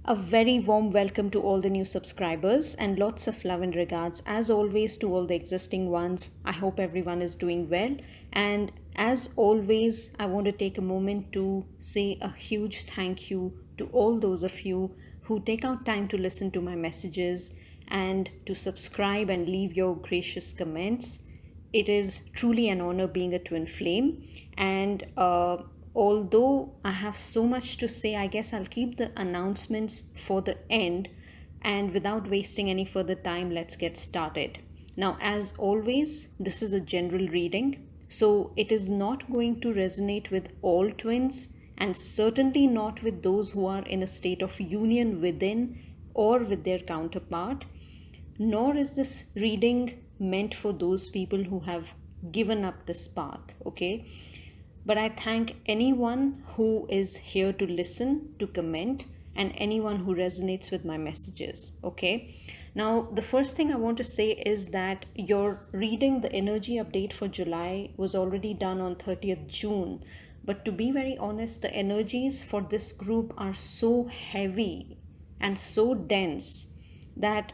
A very warm welcome to all the new subscribers and lots of love and regards as always to all the existing ones. I hope everyone is doing well. And as always, I want to take a moment to say a huge thank you to all those of you who take out time to listen to my messages and to subscribe and leave your gracious comments. It is truly an honor being a twin flame. And although I have so much to say, I guess I'll keep the announcements for the end. And without wasting any further time, let's get started. Now, as always, this is a general reading, so it is not going to resonate with all twins and certainly not with those who are in a state of union within or with their counterpart, nor is this reading meant for those people who have given up this path, okay? But I thank anyone who is here to listen, to comment, and anyone who resonates with my messages, okay? Now, the first thing I want to say is that your reading, the energy update for July, was already done on 30th June. But to be very honest, the energies for this group are so heavy and so dense that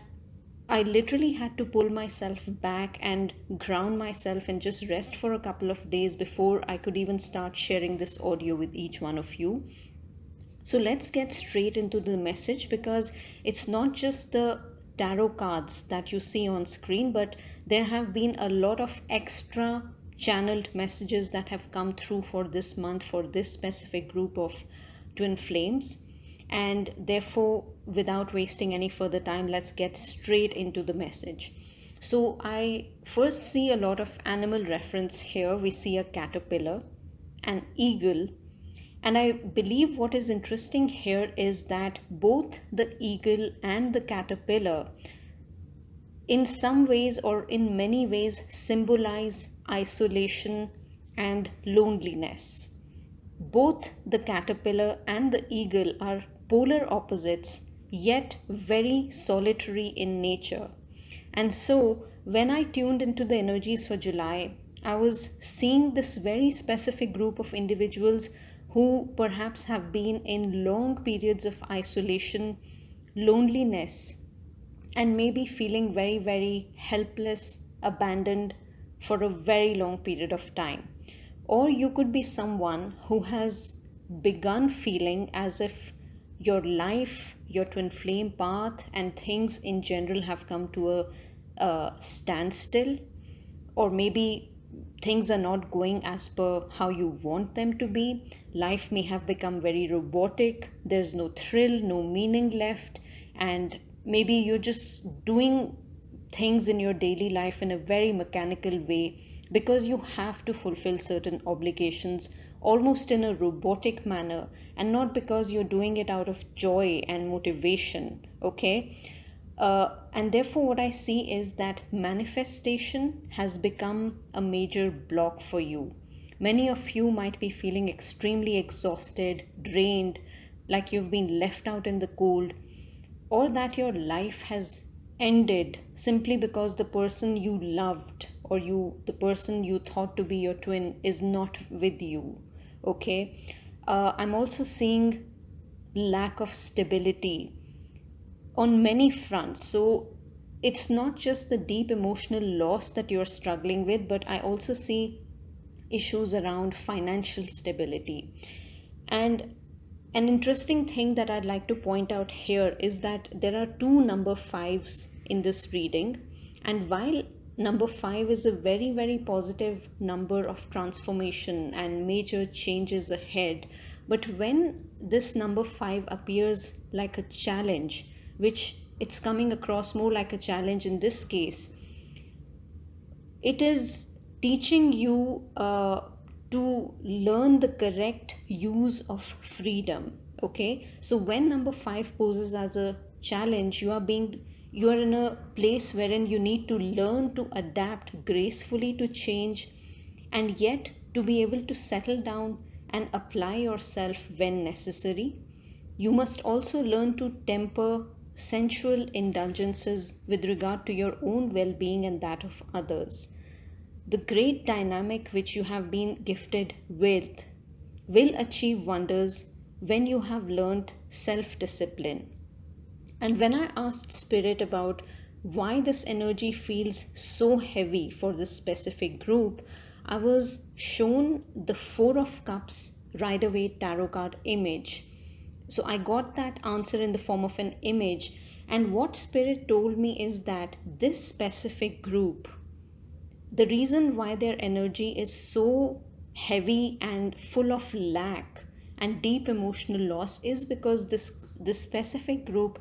I literally had to pull myself back and ground myself and just rest for a couple of days before I could even start sharing this audio with each one of you. So let's get straight into the message, because it's not just the tarot cards that you see on screen, but there have been a lot of extra channeled messages that have come through for this month for this specific group of twin flames. And therefore, without wasting any further time, let's get straight into the message. So I first see a lot of animal reference here. We see a caterpillar, an eagle, and I believe what is interesting here is that both the eagle and the caterpillar, in some ways or in many ways, symbolize isolation and loneliness. Both the caterpillar and the eagle are polar opposites, yet very solitary in nature. And so, when I tuned into the energies for July, I was seeing this very specific group of individuals who perhaps have been in long periods of isolation, loneliness, and maybe feeling very, very helpless, abandoned for a very long period of time. Or you could be someone who has begun feeling as if your life, your twin flame path, and things in general have come to a standstill, or maybe things are not going as per how you want them to be. Life may have become very robotic, there's no thrill, no meaning left, and maybe you're just doing things in your daily life in a very mechanical way because you have to fulfill certain obligations almost in a robotic manner, and not because you're doing it out of joy and motivation, okay? And therefore, what I see is that manifestation has become a major block for you. Many of you might be feeling extremely exhausted, drained, like you've been left out in the cold, or that your life has ended simply because the person you loved or the person you thought to be your twin is not with you, okay? I'm also seeing lack of stability on many fronts. So it's not just the deep emotional loss that you're struggling with, but I also see issues around financial stability. And an interesting thing that I'd like to point out here is that there are two number fives in this reading. And while number 5 is a very, very positive number of transformation and major changes ahead, but when this number 5 appears like a challenge, which it's coming across more like a challenge in this case, it is teaching you to learn the correct use of freedom, okay? So when number 5 poses as a challenge, you are in a place wherein you need to learn to adapt gracefully to change, and yet to be able to settle down and apply yourself when necessary. You must also learn to temper sensual indulgences with regard to your own well-being and that of others. The great dynamic which you have been gifted with will achieve wonders when you have learned self-discipline. And when I asked Spirit about why this energy feels so heavy for this specific group, I was shown the Four of Cups Rider Waite tarot card image. So I got that answer in the form of an image. And what Spirit told me is that this specific group, the reason why their energy is so heavy and full of lack and deep emotional loss is because this specific group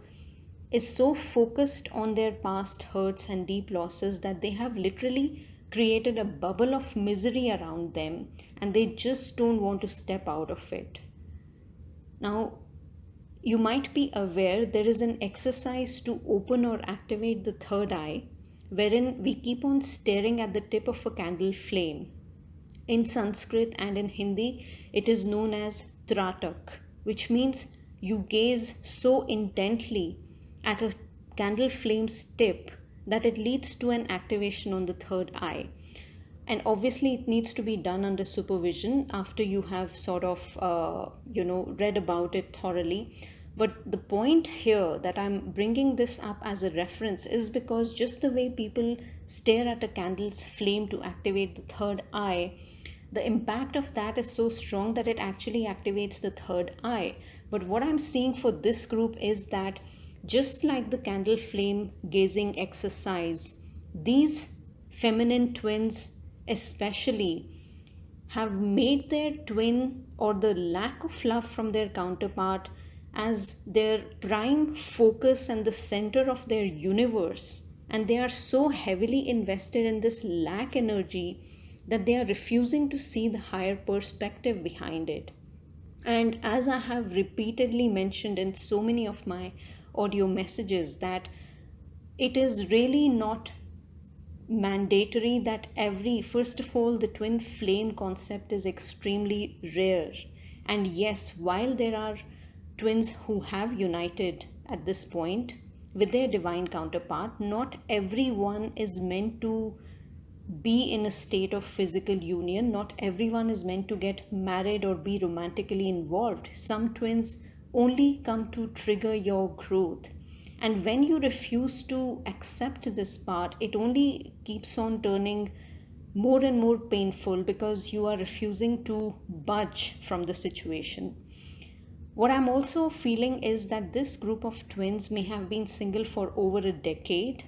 is so focused on their past hurts and deep losses that they have literally created a bubble of misery around them, and they just don't want to step out of it. Now, you might be aware there is an exercise to open or activate the third eye, wherein we keep on staring at the tip of a candle flame. In Sanskrit and in Hindi, it is known as tratak, which means you gaze so intently at a candle flame's tip that it leads to an activation on the third eye. And obviously it needs to be done under supervision after you have sort of read about it thoroughly. But the point here that I'm bringing this up as a reference is because just the way people stare at a candle's flame to activate the third eye, the impact of that is so strong that it actually activates the third eye. But what I'm seeing for this group is that just like the candle flame gazing exercise, these feminine twins especially have made their twin or the lack of love from their counterpart as their prime focus and the center of their universe. And they are so heavily invested in this lack energy that they are refusing to see the higher perspective behind it. And as I have repeatedly mentioned in so many of my audio messages, that it is really not mandatory that first of all, the twin flame concept is extremely rare. And yes, while there are twins who have united at this point with their divine counterpart, not everyone is meant to be in a state of physical union. Not everyone is meant to get married or be romantically involved. Some twins only come to trigger your growth. And when you refuse to accept this part, it only keeps on turning more and more painful because you are refusing to budge from the situation. What I'm also feeling is that this group of twins may have been single for over a decade,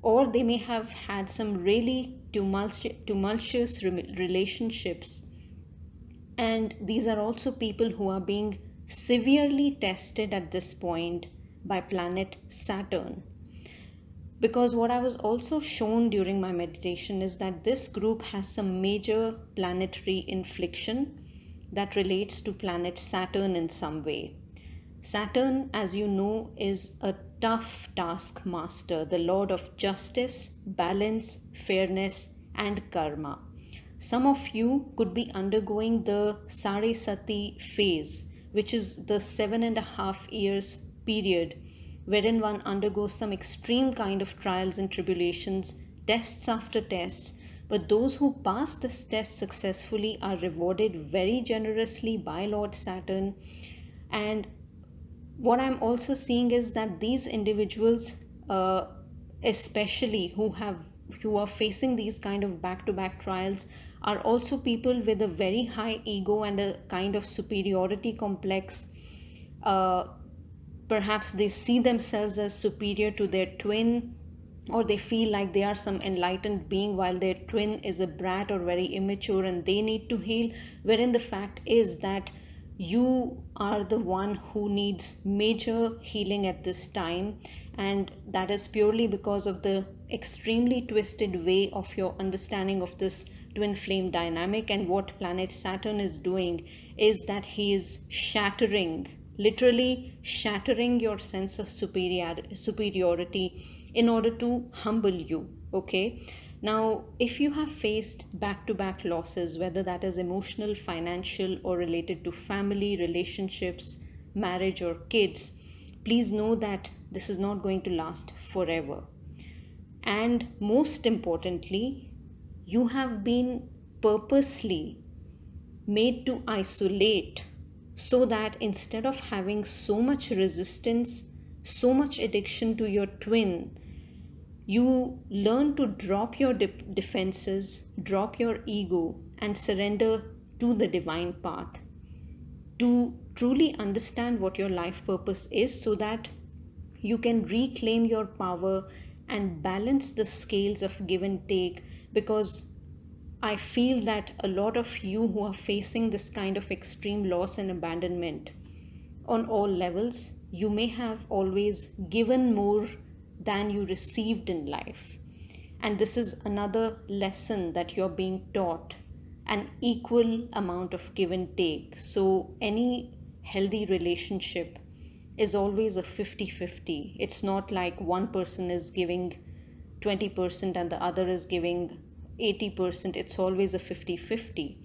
or they may have had some really tumultuous relationships. And these are also people who are being severely tested at this point by planet Saturn. Because what I was also shown during my meditation is that this group has some major planetary infliction that relates to planet Saturn in some way. Saturn, as you know, is a tough taskmaster, the lord of justice, balance, fairness, and karma. Some of you could be undergoing the Sari Sati phase, which is the 7.5 years period wherein one undergoes some extreme kind of trials and tribulations, tests after tests. But those who pass this test successfully are rewarded very generously by Lord Saturn. And what I'm also seeing is that these individuals, especially who are facing these kind of back-to-back trials, are also people with a very high ego and a kind of superiority complex. Perhaps they see themselves as superior to their twin, or they feel like they are some enlightened being while their twin is a brat or very immature and they need to heal, wherein the fact is that you are the one who needs major healing at this time. And that is purely because of the extremely twisted way of your understanding of this twin flame dynamic. And what planet Saturn is doing is that he is literally shattering your sense of superiority in order to humble you. Okay, now if you have faced back-to-back losses, whether that is emotional, financial, or related to family relationships, marriage, or kids, please know that this is not going to last forever. And most importantly, you have been purposely made to isolate so that instead of having so much resistance so much addiction to your twin, you learn to drop your defenses, drop your ego, and surrender to the divine path to truly understand what your life purpose is so that you can reclaim your power and balance the scales of give and take. Because I feel that a lot of you who are facing this kind of extreme loss and abandonment on all levels, you may have always given more than you received in life. And this is another lesson that you're being taught, an equal amount of give and take. So, any healthy relationship is always a 50-50. It's not like one person is giving 20% and the other is giving 80%. It's always a 50-50.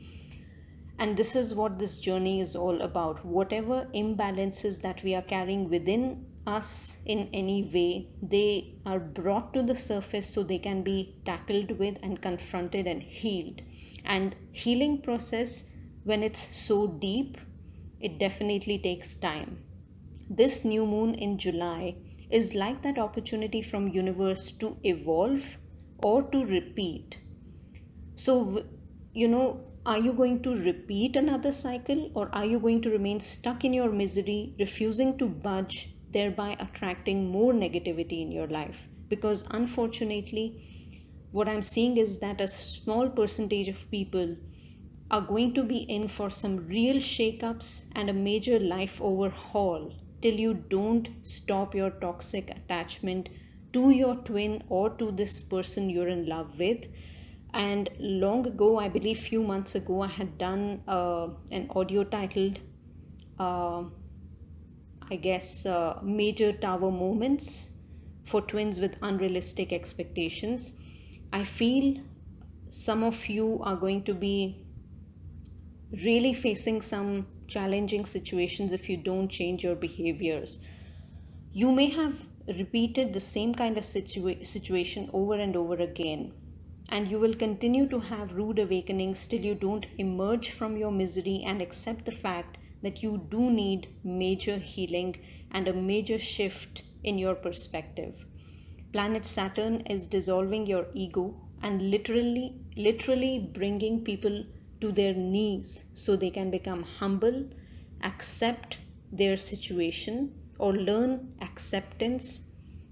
And this is what this journey is all about. Whatever imbalances that we are carrying within us in any way, they are brought to the surface so they can be tackled with and confronted and healed. And healing process, when it's so deep, it definitely takes time. This new moon in July is like that opportunity from universe to evolve or to repeat. So, are you going to repeat another cycle, or are you going to remain stuck in your misery, refusing to budge, thereby attracting more negativity in your life? Because unfortunately, what I'm seeing is that a small percentage of people are going to be in for some real shakeups and a major life overhaul till you don't stop your toxic attachment to your twin or to this person you're in love with. And long ago, I believe few months ago, I had done an audio titled uh, major tower moments for twins with unrealistic expectations. I feel some of you are going to be really facing some challenging situations if you don't change your behaviors. You may have repeated the same kind of situation over and over again, and you will continue to have rude awakenings till you don't emerge from your misery and accept the fact that you do need major healing and a major shift in your perspective. Planet Saturn is dissolving your ego and literally bringing people to their knees so they can become humble, accept their situation, or learn acceptance,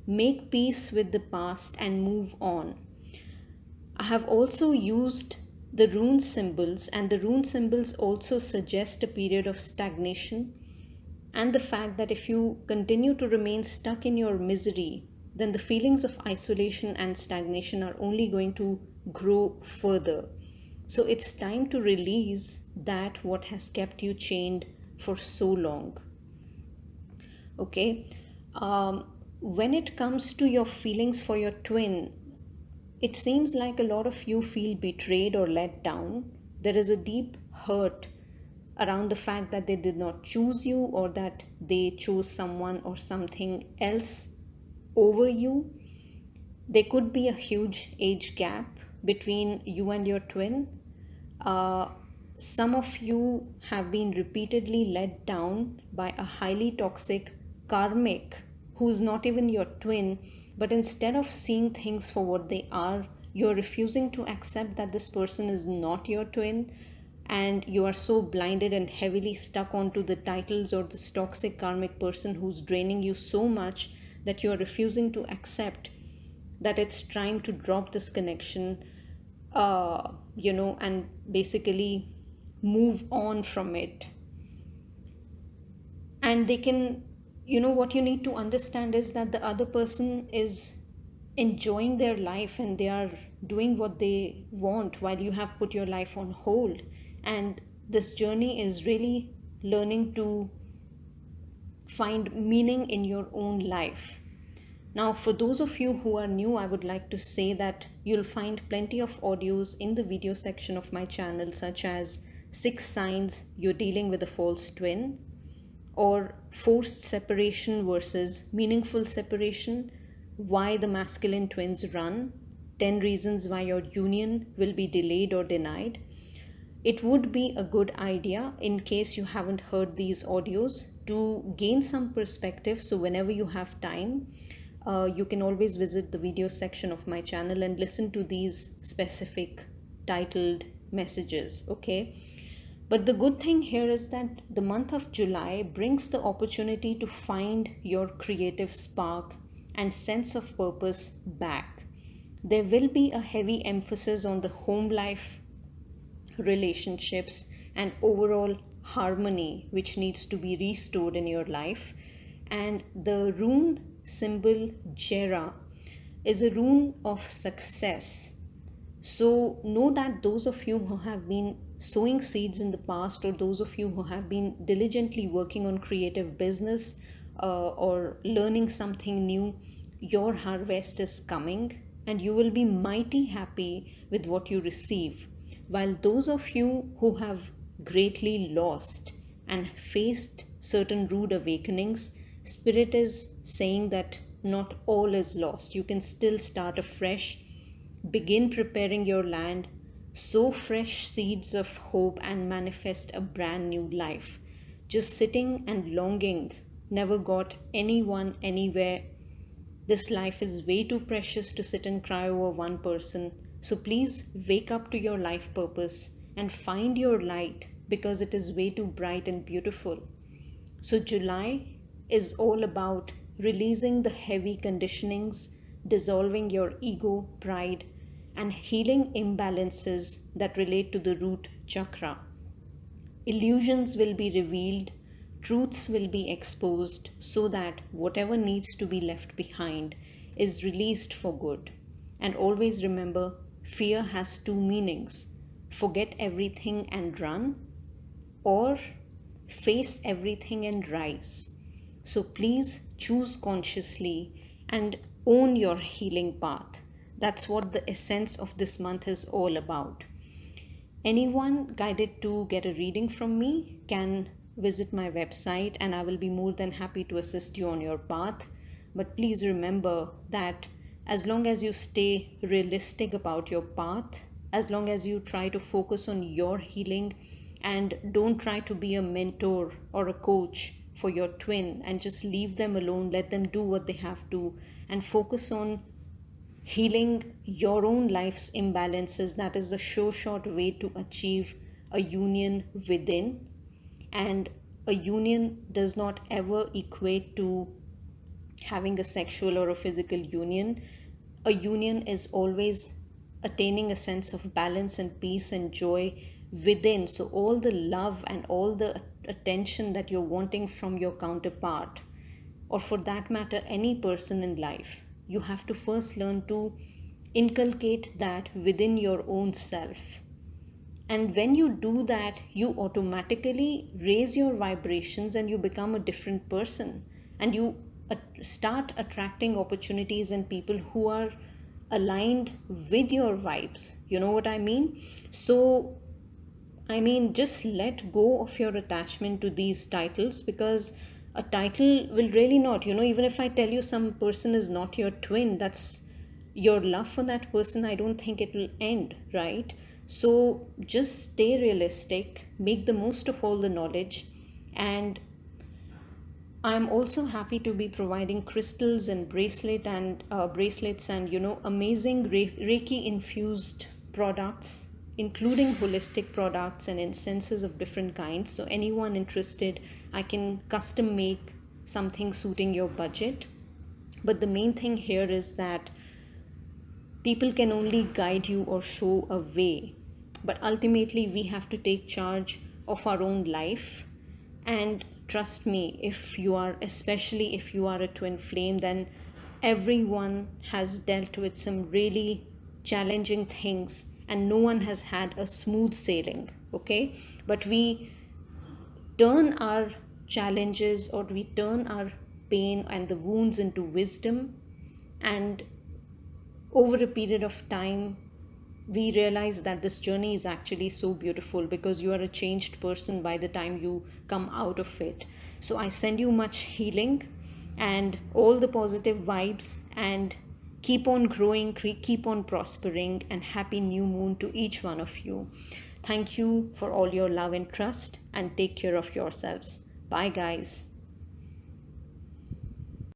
make peace with the past, and move on. I have also used the rune symbols, and the rune symbols also suggest a period of stagnation and the fact that if you continue to remain stuck in your misery, then the feelings of isolation and stagnation are only going to grow further. So it's time to release that what has kept you chained for so long. Okay. When it comes to your feelings for your twin, it seems like a lot of you feel betrayed or let down. There is a deep hurt around the fact that they did not choose you, or that they chose someone or something else over you. There could be a huge age gap between you and your twin. Uh, some of you have been repeatedly let down by a highly toxic karmic who's not even your twin, but instead of seeing things for what they are, you're refusing to accept that this person is not your twin, and you are so blinded and heavily stuck onto the titles or this toxic karmic person who's draining you so much that you are refusing to accept that it's time to drop this connection, and basically move on from it. And they can, what you need to understand is that the other person is enjoying their life and they are doing what they want while you have put your life on hold. And this journey is really learning to find meaning in your own life. Now, for those of you who are new, I would like to say that you'll find plenty of audios in the video section of my channel, such as 6 signs you're dealing with a false twin, or forced separation versus meaningful separation, why the masculine twins run, 10 reasons why your union will be delayed or denied. it would be a good idea, in case you haven't heard these audios, to gain some perspective. So whenever you have time, you can always visit the video section of my channel and listen to these specific titled messages, okay? But the good thing here is that the month of July brings the opportunity to find your creative spark and sense of purpose back. There will be a heavy emphasis on the home life, relationships, and overall harmony, which needs to be restored in your life. And the rune symbol Jera is a rune of success. So know that those of you who have been sowing seeds in the past, or those of you who have been diligently working on creative business, or learning something new, your harvest is coming and you will be mighty happy with what you receive. While those of you who have greatly lost and faced certain rude awakenings, Spirit is saying that not all is lost. You can still start afresh. Begin preparing your land, sow fresh seeds of hope, and manifest a brand new life. Just sitting and longing never got anyone anywhere. This life is way too precious to sit and cry over one person. So please wake up to your life purpose and find your light, because it is way too bright and beautiful. So July is all about releasing the heavy conditionings, dissolving your ego, pride, and healing imbalances that relate to the root chakra. Illusions will be revealed, truths will be exposed, so that whatever needs to be left behind is released for good. And always remember, fear has two meanings: forget everything and run, or face everything and rise. So please choose consciously and own your healing path. That's what the essence of this month is all about. Anyone guided to get a reading from me can visit my website, and I will be more than happy to assist you on your path. But please remember that as long as you stay realistic about your path, as long as you try to focus on your healing and don't try to be a mentor or a coach for your twin and just leave them alone, let them do what they have to, and focus on healing your own life's imbalances. That is the sure short way to achieve a union within. And a union does not ever equate to having a sexual or a physical union. A union is always attaining a sense of balance and peace and joy within. So all the love and all the attention that you're wanting from your counterpart, or for that matter any person in life, you have to first learn to inculcate that within your own self. And when you do that, you automatically raise your vibrations and you become a different person, and you start attracting opportunities and people who are aligned with your vibes. You know what I mean? So just let go of your attachment to these titles, because a title will really not, even if I tell you some person is not your twin, that's your love for that person, I don't think it will end, right? So just stay realistic, make the most of all the knowledge. And I'm also happy to be providing crystals and bracelets and amazing Reiki infused products, including holistic products and incenses of different kinds. So anyone interested, I can custom make something suiting your budget. But the main thing here is that people can only guide you or show a way, but ultimately we have to take charge of our own life. And trust me, especially if you are a twin flame, then everyone has dealt with some really challenging things and no one has had a smooth sailing, okay? But we turn our challenges, or we turn our pain and the wounds into wisdom, and over a period of time we realize that this journey is actually so beautiful, because you are a changed person by the time you come out of it. So I send you much healing and all the positive vibes, and keep on growing, keep on prospering, and happy new moon to each one of you. Thank you for all your love and trust, and take care of yourselves. Bye, guys.